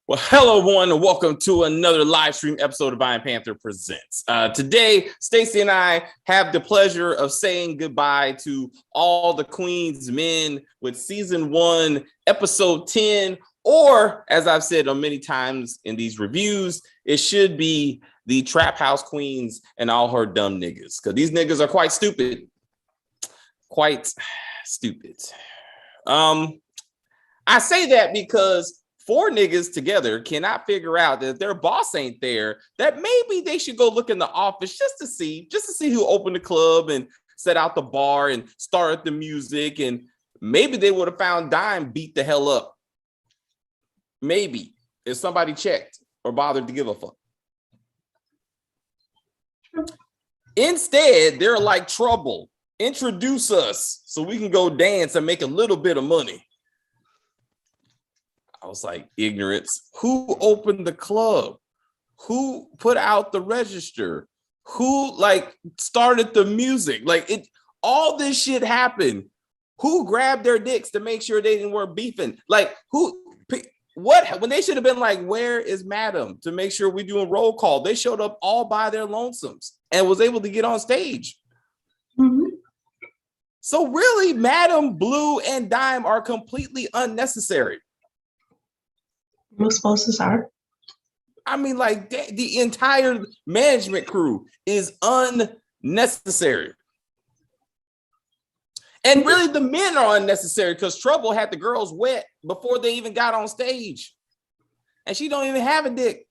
Well, hello, everyone, and welcome to another live stream episode of Iron Panther Presents. Today, Stacey and I have the pleasure of saying goodbye to all the Queen's men with season 1, episode 10, or as I've said on many times in these reviews, it should be the Trap House Queens and all her dumb niggas, because these niggas are quite stupid. Quite stupid. I say that because 4 niggas together cannot figure out that if their boss ain't there, that maybe they should go look in the office just to see who opened the club and set out the bar and started the music. And maybe they would have found Dime beat the hell up. Maybe if somebody checked or bothered to give a fuck. Instead, they're like, Trouble, introduce us so we can go dance and make a little bit of money. I was like, ignorance. Who opened the club? Who put out the register? Who started the music? All this shit happened. Who grabbed their dicks to make sure they didn't weren't beefing? When they should have been like, where is Madam to make sure we're doing roll call? They showed up all by their lonesomes and was able to get on stage. Mm-hmm. So really, Madam, Blue, and Dime are completely unnecessary. Most sponsors are. I mean, the entire management crew is unnecessary. And really, the men are unnecessary because Trouble had the girls wet before they even got on stage. And she don't even have a dick.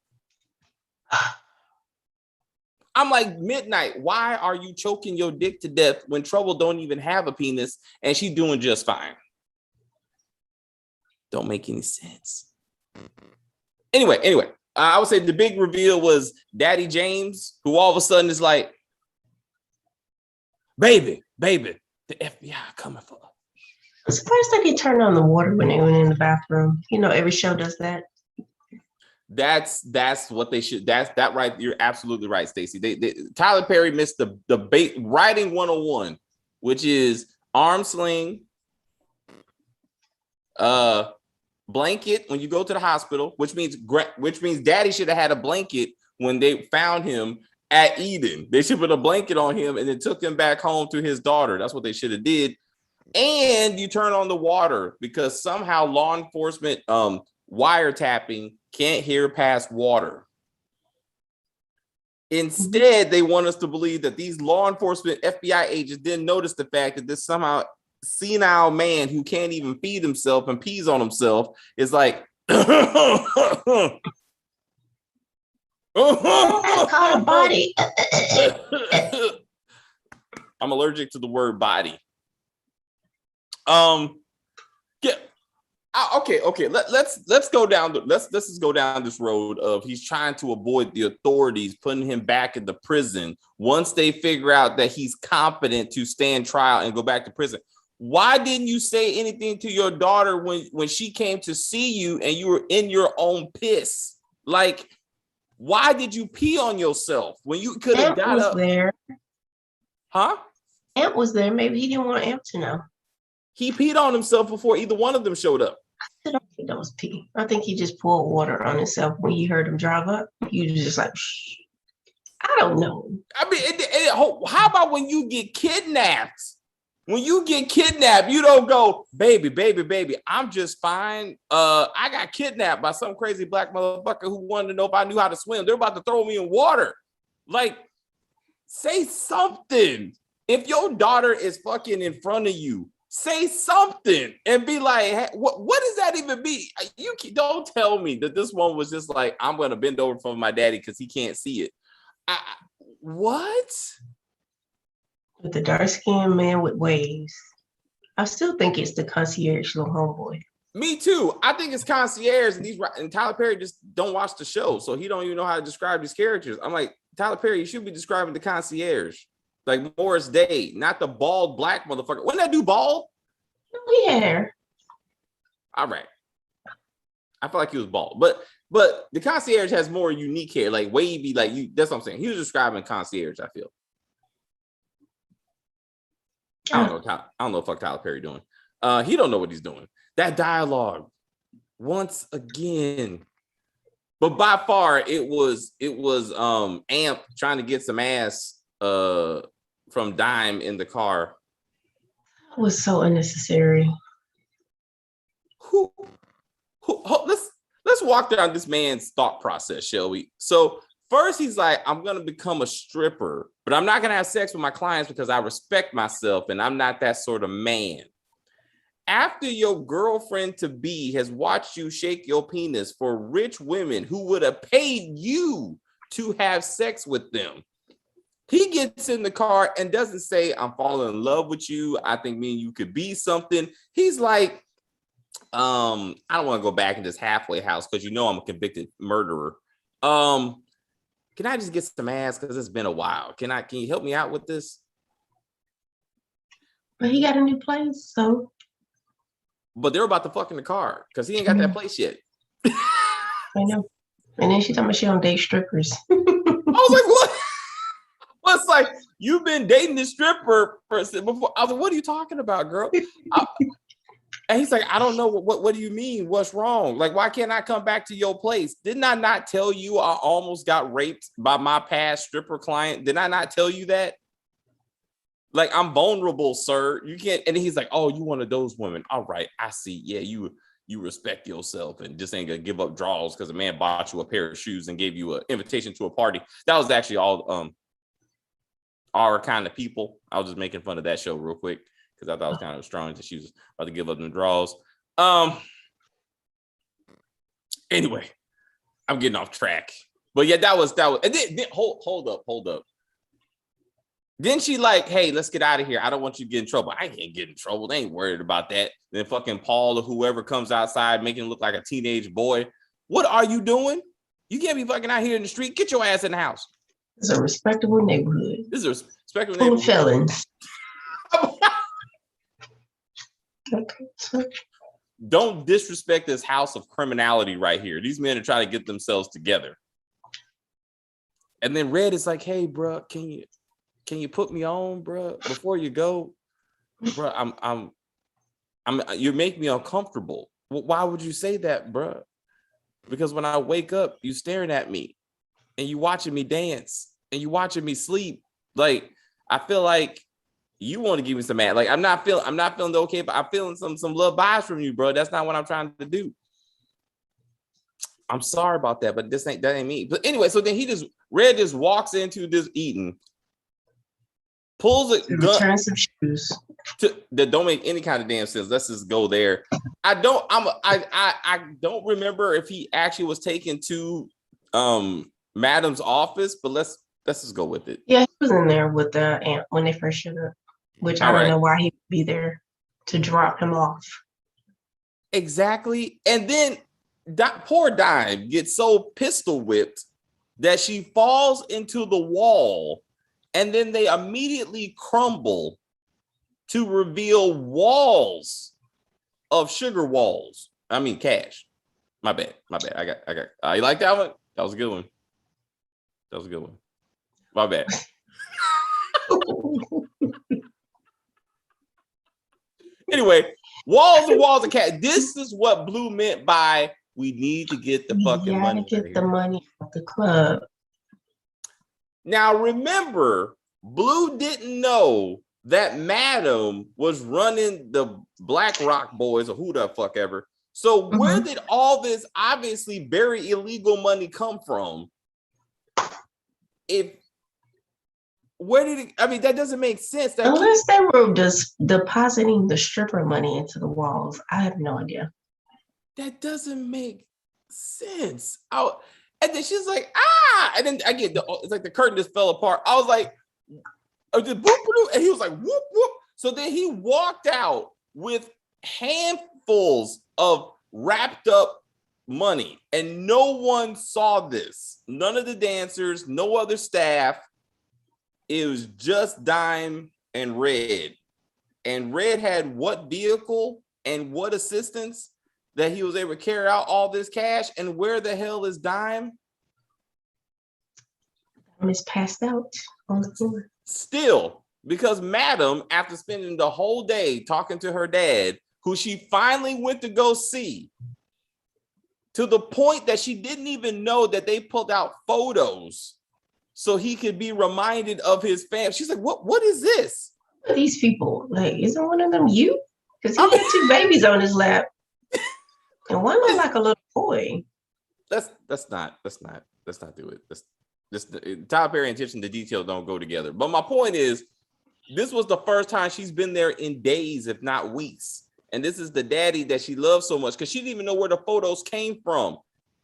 I'm like, Midnight, why are you choking your dick to death when Trouble don't even have a penis and she's doing just fine? Don't make any sense. Anyway, I would say the big reveal was Daddy James, who all of a sudden is like, baby, the FBI coming for us. I'm surprised they could turn on the water when they went in the bathroom. You know, every show does that. That's what they should. That right. You're absolutely right, Stacey. Tyler Perry missed the writing 101, which is arm sling, blanket when you go to the hospital, which means Daddy should have had a blanket when they found him at Eden. They should put a blanket on him and then took him back home to his daughter. That's what they should have did. And you turn on the water because somehow law enforcement wiretapping can't hear past water. Instead, they want us to believe that these law enforcement FBI agents didn't notice the fact that this somehow senile man who can't even feed himself and pees on himself is like, Caught a body. I'm allergic to the word body. Yeah. Okay. Let's go down. Let's just go down this road of he's trying to avoid the authorities putting him back in the prison once they figure out that he's competent to stand trial and go back to prison. Why didn't you say anything to your daughter when she came to see you and you were in your own piss? Like, why did you pee on yourself when you could have got up there? Huh? Amp was there. Maybe he didn't want Amp to know. He peed on himself before either one of them showed up. I don't think that was pee. I think he just poured water on himself when he heard him drive up. He was just like, shh. I don't know. I mean, how about when you get kidnapped? When you get kidnapped, you don't go, baby, I'm just fine. I got kidnapped by some crazy black motherfucker who wanted to know if I knew how to swim. They're about to throw me in water. Like, say something. If your daughter is fucking in front of you, say something and be like, hey, what does that even mean? You don't tell me that this one was just like, I'm going to bend over for my daddy because he can't see it. What? With the dark-skinned man with waves. I still think it's the concierge little homeboy. Me too. I think it's concierge, and Tyler Perry just don't watch the show, so he don't even know how to describe these characters. I'm like, Tyler Perry, you should be describing the concierge, like Morris Day, not the bald black motherfucker. Wouldn't that do bald? Yeah. All right. I feel like he was bald, but the concierge has more unique hair, like wavy, like you. That's what I'm saying. He was describing concierge. I feel. I don't know what fuck Tyler Perry doing. He don't know what he's doing. That dialogue, once again, But by far it was Amp trying to get some ass from Dime in the car. It was so unnecessary. Who let's walk down this man's thought process, shall we? So first he's like, I'm gonna become a stripper, but I'm not gonna have sex with my clients because I respect myself and I'm not that sort of man. After your girlfriend to be has watched you shake your penis for rich women who would have paid you to have sex with them, he gets in the car and doesn't say, I'm falling in love with you. I think me and you could be something. He's like, I don't want to go back in this halfway house because you know I'm a convicted murderer. Can I just get some ass because it's been a while? Can you help me out with this? But he got a new place, so. But they're about to fuck in the car because he ain't got that place yet. I know. And then she told me she don't date strippers. I was like, what? Well, it's like, you've been dating this stripper before. I was like, what are you talking about, girl? And he's like, I don't know. What do you mean? What's wrong? Like, why can't I come back to your place? Didn't I not tell you I almost got raped by my past stripper client? Did I not tell you that? Like, I'm vulnerable, sir. You can't. And he's like, oh, you one of those women. All right, I see. Yeah, you respect yourself and just ain't gonna give up draws because a man bought you a pair of shoes and gave you an invitation to a party. That was actually all our kind of people. I was just making fun of that show real quick because I thought it was kind of strong that she was about to give up them draws. Anyway, I'm getting off track. But yeah, that was. And then hold up. Then she like, hey, let's get out of here. I don't want you to get in trouble. I can't get in trouble. They ain't worried about that. Then fucking Paul or whoever comes outside making it look like a teenage boy. What are you doing? You can't be fucking out here in the street. Get your ass in the house. It's a respectable neighborhood. This is a respectable Full neighborhood. felons. Okay. Don't disrespect this house of criminality right here. These men are trying to get themselves together. And then Red is like, hey, bro, can you put me on, bro, before you go? Bro, I'm you make me uncomfortable. Well, why would you say that, bro? Because when I wake up, you staring at me and you watching me dance and you watching me sleep. Like, I feel like you want to give me some mad. Like, I'm not feeling okay, but I'm feeling some love vibes from you, bro. That's not what I'm trying to do. I'm sorry about that, but that ain't me. But anyway, so then Red just walks into this eating, pulls a gun, return some shoes that don't make any kind of damn sense. Let's just go there. I don't remember if he actually was taken to Madam's office, but let's just go with it. Yeah, he was in there with the aunt when they first showed up, which I don't know why he'd be there to drop him off. Exactly. And then poor Dime gets so pistol whipped that she falls into the wall, and then they immediately crumble to reveal walls of sugar walls. I mean, cash. My bad. I got. You like that one? That was a good one. My bad. Anyway, walls and walls of cash. This is what Blue meant by we need to get the fucking money. Get the money out the club. Now remember, Blue didn't know that Madam was running the Black Rock Boys or who the fuck ever. So where did all this obviously very illegal money come from? That doesn't make sense. Unless they were just depositing the stripper money into the walls. I have no idea. That doesn't make sense. And then she's like, and then again, it's like the curtain just fell apart. I was like, and he was like, whoop, whoop. So then he walked out with handfuls of wrapped up money, and no one saw this. None of the dancers, no other staff. It was just Dime and Red. And Red had what vehicle and what assistance that he was able to carry out all this cash? And where the hell is Dime? Dime is passed out on the floor. Still, because Madam, after spending the whole day talking to her dad, who she finally went to go see to the point that she didn't even know that they pulled out photos so he could be reminded of his family. She's like, what is this? These people, like, isn't one of them you? Because he I mean, had two babies on his lap. And one looked like a little boy. Let's not do it. Tyler Perry attention to detail don't go together. But my point is, this was the first time she's been there in days, if not weeks. And this is the daddy that she loves so much because she didn't even know where the photos came from.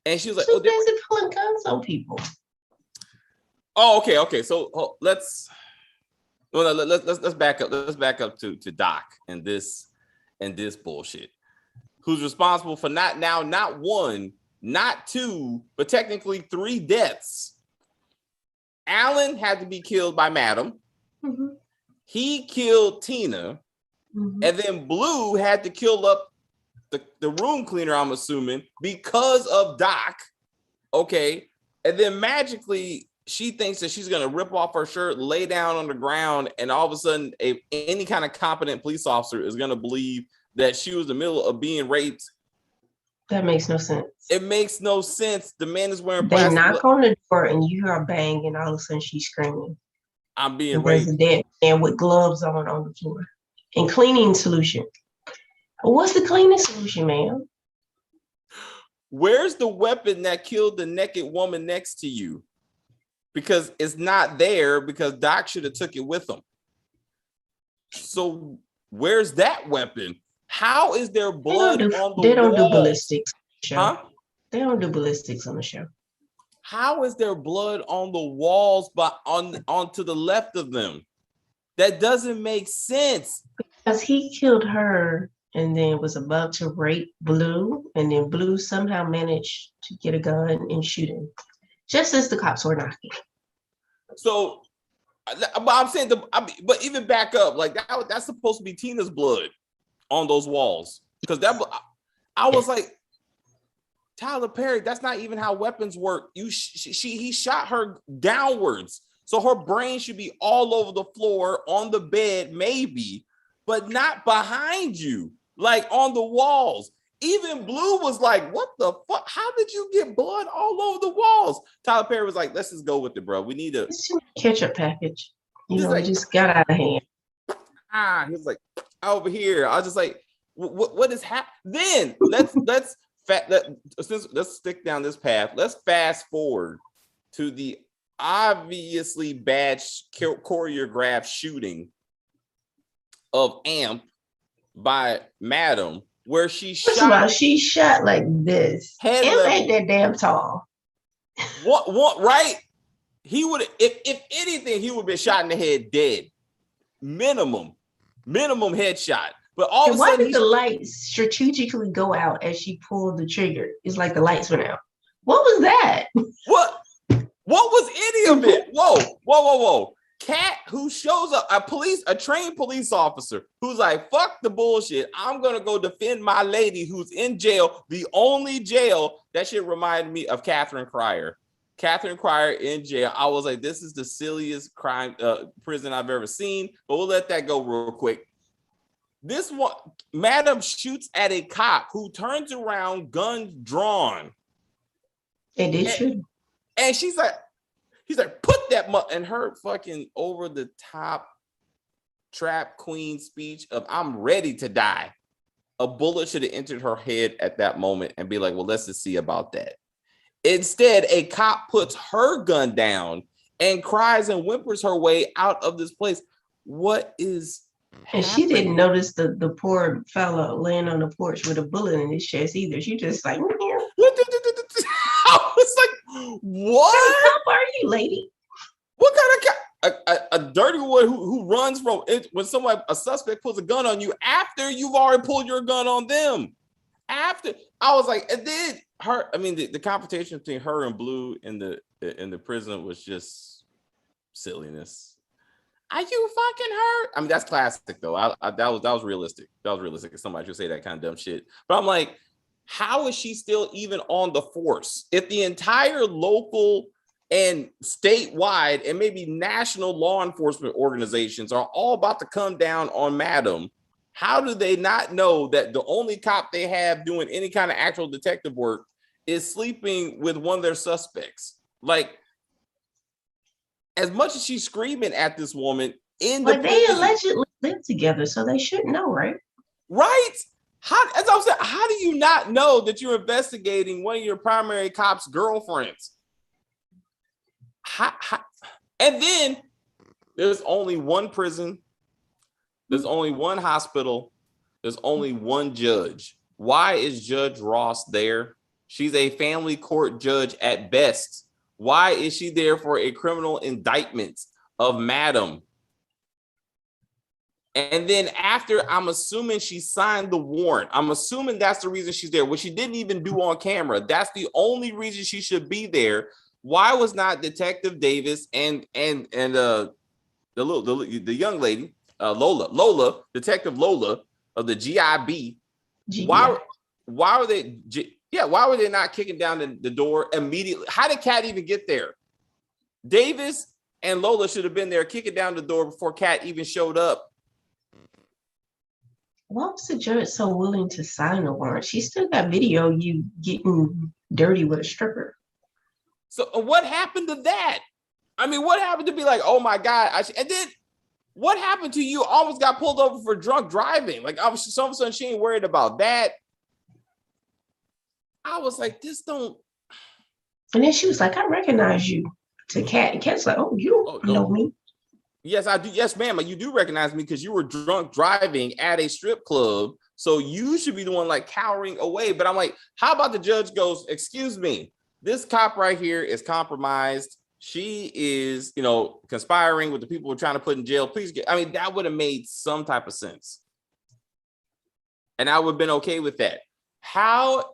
And she was like, Too busy pulling guns on people. Oh, okay. So let's back up. Let's back up to Doc and this bullshit. Who's responsible for not one, not two, but technically 3 deaths. Alan had to be killed by Madam. Mm-hmm. He killed Tina. Mm-hmm. And then Blue had to kill up the room cleaner, I'm assuming, because of Doc. Okay. And then magically, she thinks that she's going to rip off her shirt, lay down on the ground, and all of a sudden, any kind of competent police officer is going to believe that she was in the middle of being raped. That makes no sense. It makes no sense. The man is wearing They knock on the door and you hear a bang, and all of a sudden she's screaming. I'm being raped. raped. There's a dead man with gloves on the floor. And cleaning solution. What's the cleaning solution, ma'am? Where's the weapon that killed the naked woman next to you? Because it's not there, because Doc should have took it with him. So where's that weapon? How is there blood on the wall? They don't do ballistics. Huh? They don't do ballistics on the show. How is there blood on the walls but on to the left of them? That doesn't make sense. Because he killed her and then was about to rape Blue, and then Blue somehow managed to get a gun and shoot him, just as the cops were knocking. So, I'm saying, but even back up, like that's supposed to be Tina's blood on those walls, because I was like, Tyler Perry, that's not even how weapons work. He shot her downwards, so her brain should be all over the floor, on the bed, maybe, but not behind you, like on the walls. Even Blue was like, what the fuck? How did you get blood all over the walls? Tyler Perry was like, let's just go with it, bro. We need a ketchup package. Like, it just got out of hand. He was like, over here. I was just like, what is happening? Then let's stick down this path. Let's fast forward to the obviously bad choreographed shooting of Amp by Madam, where she shot like this. Amp ain't that damn tall. What right? He would, if anything, he would have been shot in the head dead. Minimum headshot. But all of a sudden, why did the lights strategically go out as she pulled the trigger? It's like the lights went out. What was that? What was any of it? Whoa. Cat, who shows up, a trained police officer who's like, fuck the bullshit. I'm gonna go defend my lady who's in jail, the only jail. That shit reminded me of Catherine Cryer. Catherine Cryer in jail. I was like, this is the silliest prison I've ever seen, but we'll let that go real quick. This one, Madam shoots at a cop who turns around, guns drawn. They did shoot. And he's like, put that and her fucking over the top trap queen speech of I'm ready to die. A bullet should have entered her head at that moment and be like, well, let's just see about that. Instead, a cop puts her gun down and cries and whimpers her way out of this place. What is And she didn't notice the poor fellow laying on the porch with a bullet in his chest either. She just like, I was like, what? What cop are you, lady? What kind of cop? A dirty one who runs from it when a suspect pulls a gun on you after you've already pulled your gun on them. After I was like, and then the confrontation between her and Blue in the prison was just silliness. Are you fucking hurt? I mean, that's classic though. That was realistic. That was realistic. If somebody should say that kind of dumb shit. But I'm like, how is she still even on the force? If the entire local and statewide and maybe national law enforcement organizations are all about to come down on Madam, how do they not know that the only cop they have doing any kind of actual detective work is sleeping with one of their suspects. Like, as much as she's screaming at this woman in the But they prison, allegedly live together, so they should know, right? right? As I'm saying, how do you not know that you're investigating one of your primary cop's girlfriends? And then there's only one prison, there's only one hospital, there's only one judge. Why is Judge Ross there? She's a family court judge at best. Why is she there for a criminal indictment of Madam? And then after, I'm assuming she signed the warrant. I'm assuming that's the reason she's there, which she didn't even do on camera. That's the only reason she should be there. Why was not Detective Davis and the young lady, Lola, Detective Lola of the GIB? Why were they? Yeah, why were they not kicking down the door immediately? How did Kat even get there? Davis and Lola should have been there kicking down the door before Kat even showed up. Why was the judge so willing to sign the warrant? She still got video you getting dirty with a stripper. So what happened to that? I mean, what happened to be like, oh my God? And then what happened to you almost got pulled over for drunk driving? Like, obviously, all of a sudden she ain't worried about that. I was like, this don't. And then she was like, I recognize you to Kat. And Kat's like, oh, you don't know me. Yes, I do. Yes, ma'am. You do recognize me because you were drunk driving at a strip club. So you should be the one like cowering away. But I'm like, how about the judge goes, excuse me, this cop right here is compromised. She is, conspiring with the people we're trying to put in jail. Please that would have made some type of sense. And I would have been okay with that.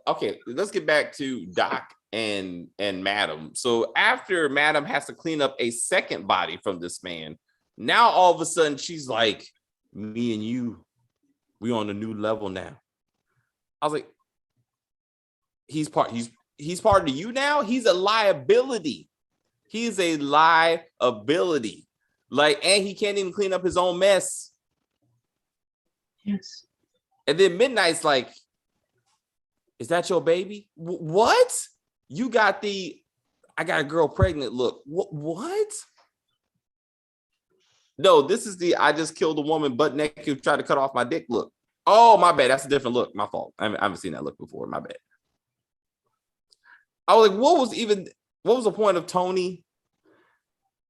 Okay, let's get back to Doc and Madam. So after Madam has to clean up a second body from this man, now all of a sudden she's like, me and you, we on a new level now. I was like, he's part of you now. He's a liability. He's a liability. And he can't even clean up his own mess. Yes. And then Midnight's like, is that your baby? What? You got I got a girl pregnant look. What? No, this is I just killed a woman butt naked who tried to cut off my dick look. Oh, my bad. That's a different look. My fault. I haven't seen that look before. My bad. I was like, what was the point of Tony?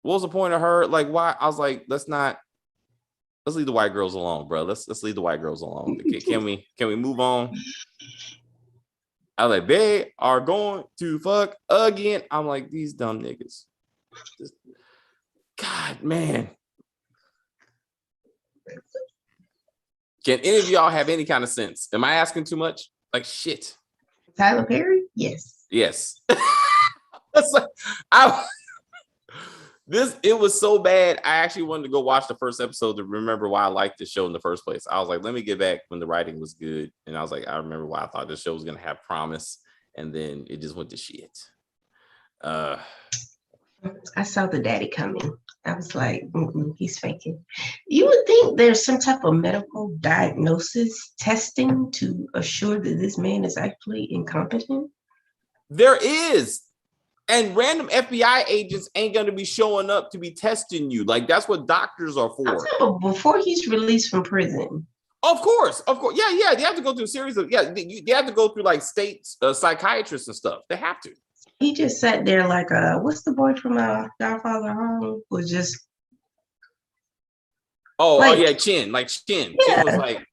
What was the point of her? Like, why? I was like, let's leave the white girls alone, bro. Let's leave the white girls alone. Can we move on? I was like, they are going to fuck again. I'm like, these dumb niggas. God, man. Can any of y'all have any kind of sense? Am I asking too much? Like, shit. Tyler Perry? Yes. Yes. It was so bad. I actually wanted to go watch the first episode to remember why I liked the show in the first place. I was like, let me get back when the writing was good. And I was like, I remember why I thought this show was going to have promise. And then it just went to shit. I saw the daddy coming. I was like, he's faking. You would think there's some type of medical diagnosis testing to assure that this man is actually incompetent. There is. And random FBI agents ain't going to be showing up to be testing you. Like, that's what doctors are for. Before he's released from prison. Of course. Yeah. They have to go through a series of, they have to go through like state psychiatrists and stuff. They have to. He just sat there like, what's the boy from Godfather Home? Was just. Chin. Like, Chin. Yeah. Chin was like,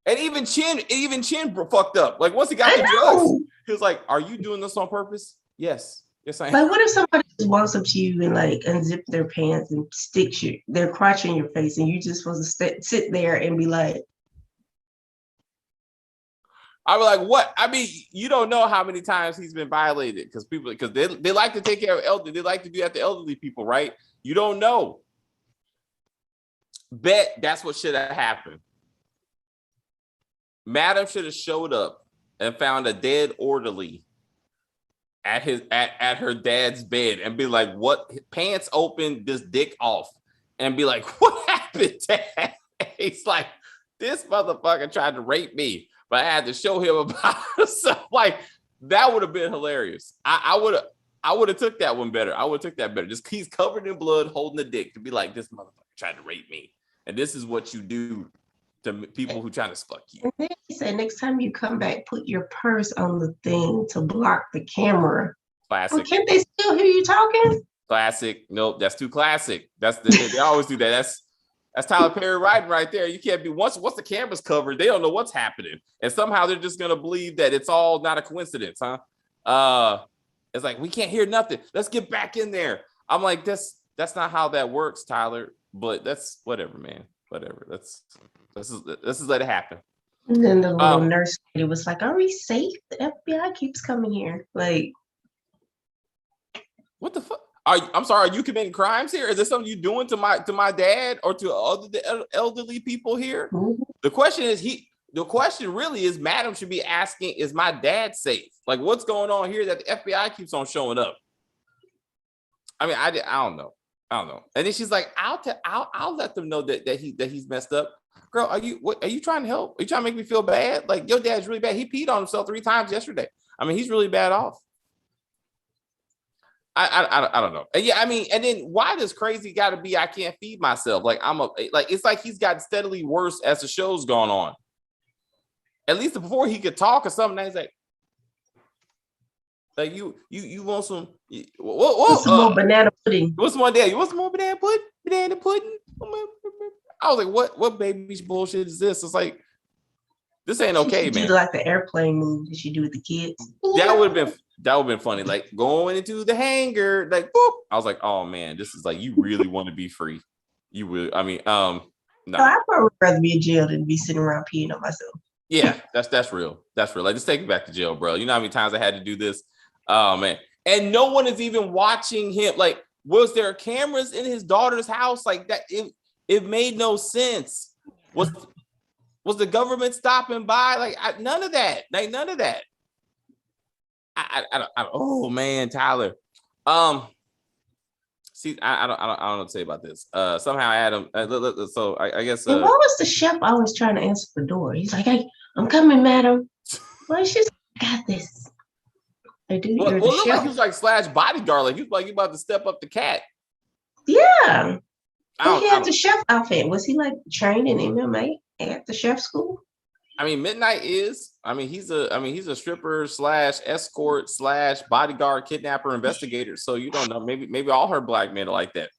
and even Chin fucked up. Like, once he got the drugs, he was like, are you doing this on purpose? Yes, I am. Like, what if somebody just walks up to you and like unzip their pants and sticks their crotch in your face, and you just supposed to sit there and be like, I was like, what? I mean, you don't know how many times he's been violated because they like to take care of elderly. They like to do that to elderly people, right? You don't know. Bet that's what should have happened. Madam should have showed up and found a dead orderly at her dad's bed and be like, what? Pants open, this dick off, and be like, what happened, Dad? He's like, this motherfucker tried to rape me, but I had to show him about herself. Like, That would have been hilarious. I would have took that one better. I would have took that better. Just he's covered in blood, holding the dick to be like, this motherfucker tried to rape me, and this is what you do to people who trying to fuck you. And then he said, next time you come back, put your purse on the thing to block the camera. Classic. Well, can't they still hear you talking? Classic. Nope, that's too classic. They always do that. That's Tyler Perry writing right there. You can't be once the camera's covered, they don't know what's happening, and somehow they're just gonna believe that it's all not a coincidence, huh? It's like we can't hear nothing. Let's get back in there. I'm like, that's not how that works, Tyler. But that's whatever, man. Whatever. Let's just let it happen. And then the little nurse lady was like, "Are we safe? The FBI keeps coming here." Like, what the fuck? I'm sorry. Are you committing crimes here? Is this something you doing to my dad or to other elderly people here? mm-hmm. The question really is, Madam should be asking, is my dad safe? Like, what's going on here that the FBI keeps on showing up? I mean, I don't know. And then she's like, I'll let them know that he's messed up. Girl, are you trying to help? Are you trying to make me feel bad? Like, your dad's really bad. He peed on himself 3 times yesterday. I mean, he's really bad off. I don't know. And yeah, I mean, and then why does crazy got to be I can't feed myself? Like it's like he's gotten steadily worse as the show's gone on. At least before he could talk or something, he's like you want some some more banana pudding. What's more there? You want some more banana pudding? Banana pudding? I was like, what baby bullshit is this? It's like, this ain't okay, man. Do like the airplane move that you do with the kids. That would have been funny. Like going into the hangar, like boop. I was like, oh man, this is like, you really want to be free. You will. I mean, no. I'd probably rather be in jail than be sitting around peeing on myself. Yeah, that's real. That's real. Like, just take me back to jail, bro. You know how many times I had to do this? Oh man. And no one is even watching him. Like, was there cameras in his daughter's house? Like that, it made no sense. Was the government stopping by? Like, none of that. Like, none of that. I don't. Oh man, Tyler. See, I don't know what to say about this. Somehow Adam. So I guess. And what was the chef always trying to answer the door? He's like, "Hey, I'm coming, madam." Well, she's got this. I do. Well, look like he was like Slash bodyguard. Like he was like he about to step up the cat. Yeah. He had the chef outfit. Was he like trained in MMA at the chef school? I mean, Midnight is. I mean, he's a stripper / escort / bodyguard, kidnapper, investigator. So you don't know. Maybe all her black men are like that.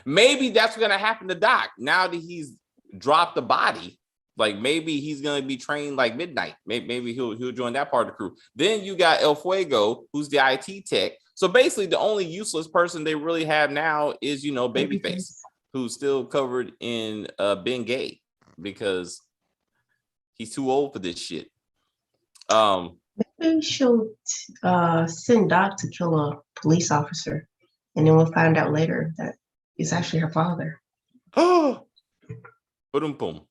Maybe that's what's gonna happen to Doc now that he's dropped the body. Like maybe he's gonna be trained like Midnight. Maybe he'll join that part of the crew. Then you got El Fuego, who's the IT tech. So basically, the only useless person they really have now is Babyface, who's still covered in being gay because he's too old for this shit. Maybe she'll send Doc to kill a police officer, and then we'll find out later that it's actually her father. Oh, boom.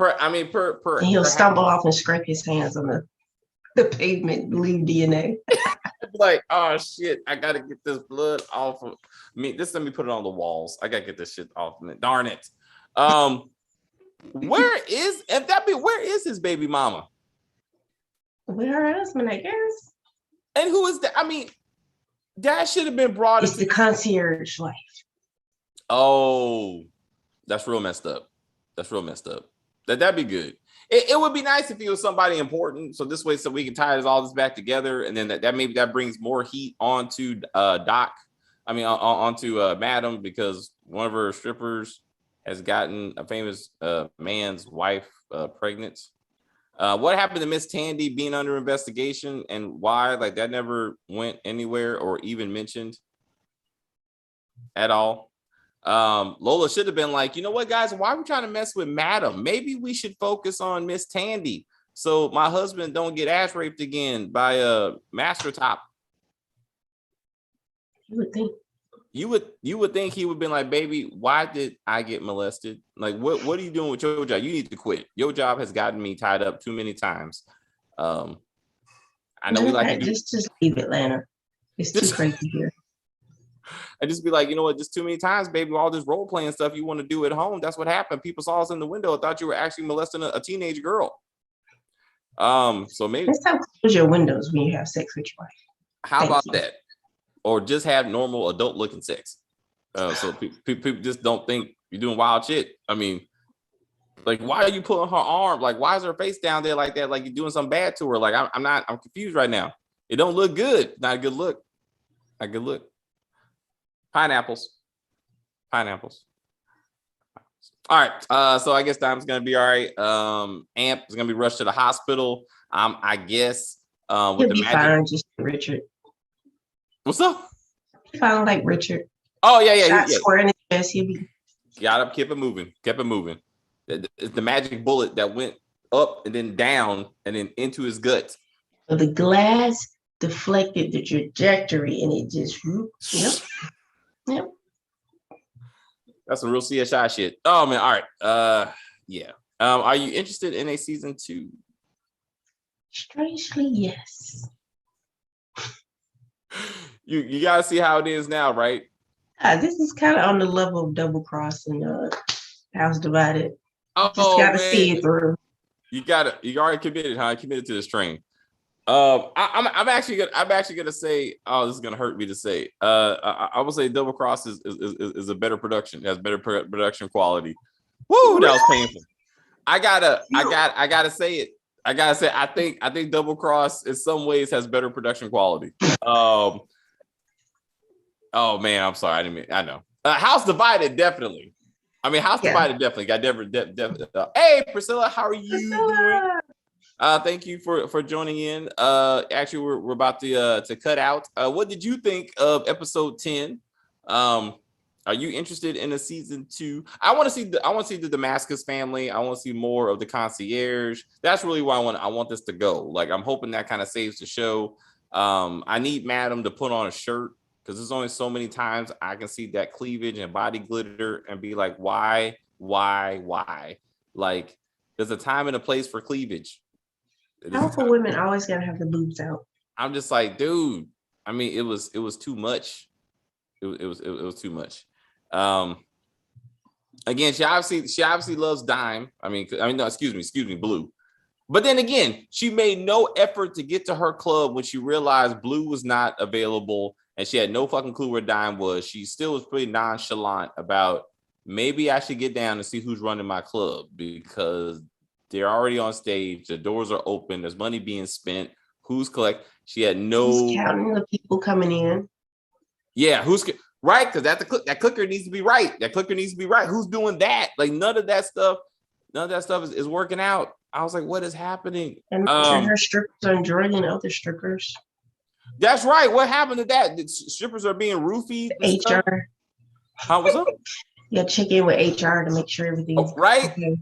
And he'll stumble off and scrape his hands on the pavement, leave DNA. Like, oh shit, I gotta get this blood off of me. Let me put it on the walls. I gotta get this shit off of me. Darn it. Where is his baby mama? With her husband, I guess. And who is that? I mean, that should have been brought. It's the concierge wife. Oh, that's real messed up. That'd be good. It would be nice if he was somebody important. So this way, so we can tie all this back together, and then that brings more heat onto Doc. I mean, onto Madam, because one of her strippers has gotten a famous man's wife pregnant. What happened to Miss Tandy being under investigation, and why? Like, that never went anywhere or even mentioned at all. Lola should have been like, you know what, guys, why are we trying to mess with Madam? Maybe we should focus on Miss Tandy so my husband don't get ass raped again by a Master Top. You would think he would have been like, baby, why did I get molested? Like, what are you doing with your job? You need to quit. Your job has gotten me tied up too many times. I know we like to just leave Atlanta. It's too crazy here. And just be like, you know what, just too many times, baby, all this role playing stuff you want to do at home. That's what happened. People saw us in the window and thought you were actually molesting a teenage girl. So maybe Next time, close your windows when you have sex with your wife. how Thank about you. that? Or just have normal adult looking sex. So people just don't think you're doing wild shit. I mean, like, why are you pulling her arm? Like, why is her face down there like that? Like you're doing something bad to her. Like I'm confused right now. It don't look good. Not a good look. Not a good look. Pineapples. Pineapples. All right. So I guess Diamond's gonna be all right. Amp is gonna be rushed to the hospital. I guess with He'll the be magic. fine, just Richard. What's up? Fine like Richard. Oh yeah. Shot square in his chest. He'll be. Got up, kept it moving. It's the magic bullet that went up and then down and then into his gut. So the glass deflected the trajectory, and it just. Yep. That's some real CSI shit. Oh man, all right. Yeah. Are you interested in a season 2? Strangely, yes. You gotta see how it is now, right? This is kind of on the level of Double Cross and House Divided. Oh, Just gotta man. see it through. You already committed, huh? Committed to this train. I'm actually gonna say, oh, this is gonna hurt me to say. I will say Double Cross is a better production, has better production quality. Woo, that was painful. I gotta say it. I think Double Cross in some ways has better production quality. Oh man, I'm sorry. I know. House Divided definitely. I mean, House Divided definitely got definitely. Hey, Priscilla, how are you doing? Thank you for joining in. Actually, we're about to cut out. What did you think of episode 10? Are you interested in a season 2? I want to see the Damascus family. I want to see more of the concierge. That's really why I want this to go. Like, I'm hoping that kind of saves the show. I need Madam to put on a shirt, because there's only so many times I can see that cleavage and body glitter and be like, why? Like, there's a time and a place for cleavage. Powerful women always gotta have the boobs out. I'm just like, dude. I mean, it was too much. It was too much. Again, she obviously loves Dime. No, excuse me, Blue. But then again, she made no effort to get to her club when she realized Blue was not available, and she had no fucking clue where Dime was. She still was pretty nonchalant about, maybe I should get down and see who's running my club, because they're already on stage. The doors are open. There's money being spent. Who's collect? She had no. She's counting the people coming in. Yeah, who's right? Because that clicker needs to be right. That clicker needs to be right. Who's doing that? Like, none of that stuff is working out. I was like, what is happening? And make sure her strippers are enjoying other strippers. That's right. What happened to that? The strippers are being roofied. HR. How was up? Yeah, check in with HR to make sure everything's right. Okay.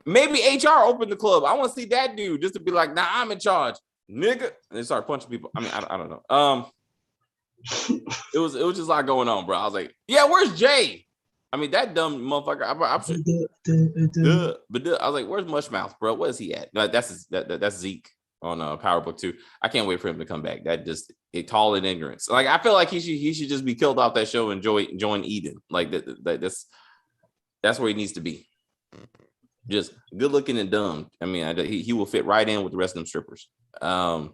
Maybe HR opened the club. I want to see that dude just to be like, nah, I'm in charge, nigga. And they start punching people. I mean, I don't know. It was just a lot going on, bro. I was like, yeah, where's Jay? I mean, that dumb motherfucker. I'm sure. But I was like, where's Mushmouth, bro? Where is he at? No, that's Zeke on Power Book 2. I can't wait for him to come back. That just tall in ignorance. Like, I feel like he should just be killed off that show and join Eden. Like that's where he needs to be. Just good looking and dumb. I mean, he will fit right in with the rest of them strippers. Somehow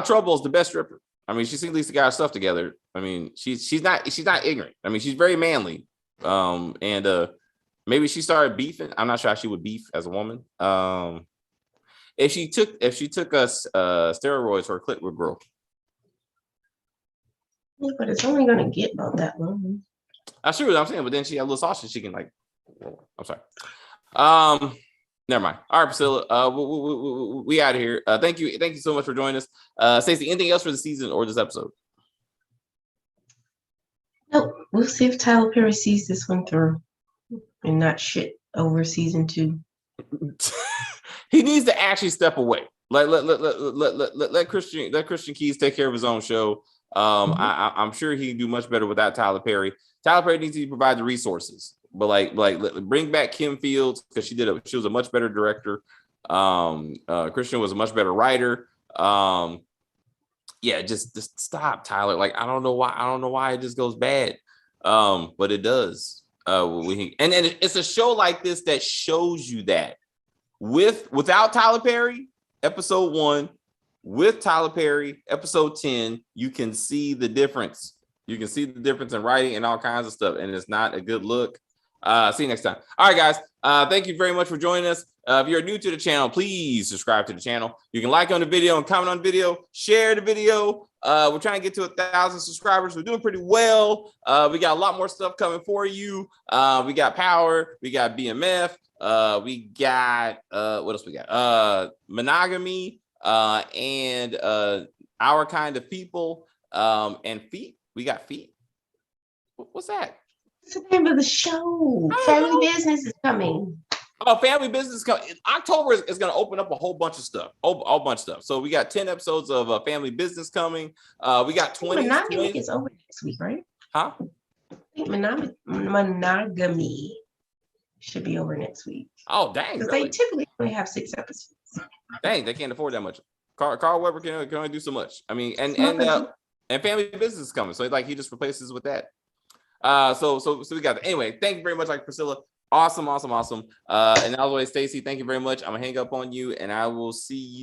Trouble is the best stripper. I mean, she at least got her stuff together. I mean, she's not ignorant. I mean, she's very manly. And maybe she started beefing. I'm not sure how she would beef as a woman. If she took us steroids, her clit would grow. Yeah, but it's only gonna get about that long. I see what I'm saying, but then she had a little sausage. She can like. I'm sorry. Never mind. All right, Priscilla. We out of here. Thank you so much for joining us. Stacey, anything else for the season or this episode? Nope. We'll see if Tyler Perry sees this one through and not shit over season 2. He needs to actually step away. Let Christian Keys take care of his own show. I'm sure he can do much better without Tyler Perry. Tyler Perry needs to provide the resources. But like bring back Kim Fields, because she was a much better director. Christian was a much better writer. Yeah, just stop, Tyler. Like, I don't know why it just goes bad. But it does. And it's a show like this that shows you that without Tyler Perry, episode 1. With Tyler Perry, episode 10, you can see the difference. You can see the difference in writing and all kinds of stuff, and it's not a good look. See you next time. All right, guys. Thank you very much for joining us. If you're new to the channel, please subscribe to the channel. You can like on the video and comment on the video. Share the video. We're trying to get to 1,000 subscribers. We're doing pretty well. We got a lot more stuff coming for you. We got Power. We got BMF. We got what else we got? Monogamy. And Our Kind of People, and Feet. We got Feet. What's that? What's the name of the show? Family Business is coming. Oh, Family Business coming. October is going to open up a whole bunch of stuff. A whole bunch of stuff. So we got 10 episodes of Family Business coming. We got 20. Monogamy is over next week, right? Huh? I think monogamy should be over next week. Oh, dang. Because Really? they typically only have 6 episodes. Dang, they can't afford that much. Carl Weber can only do so much. I mean, and Family Business is coming, so like he just replaces with that. So we got that. Anyway, thank you very much, like Priscilla. Awesome. And as always, Stacy, thank you very much. I'm gonna hang up on you, and I will see you.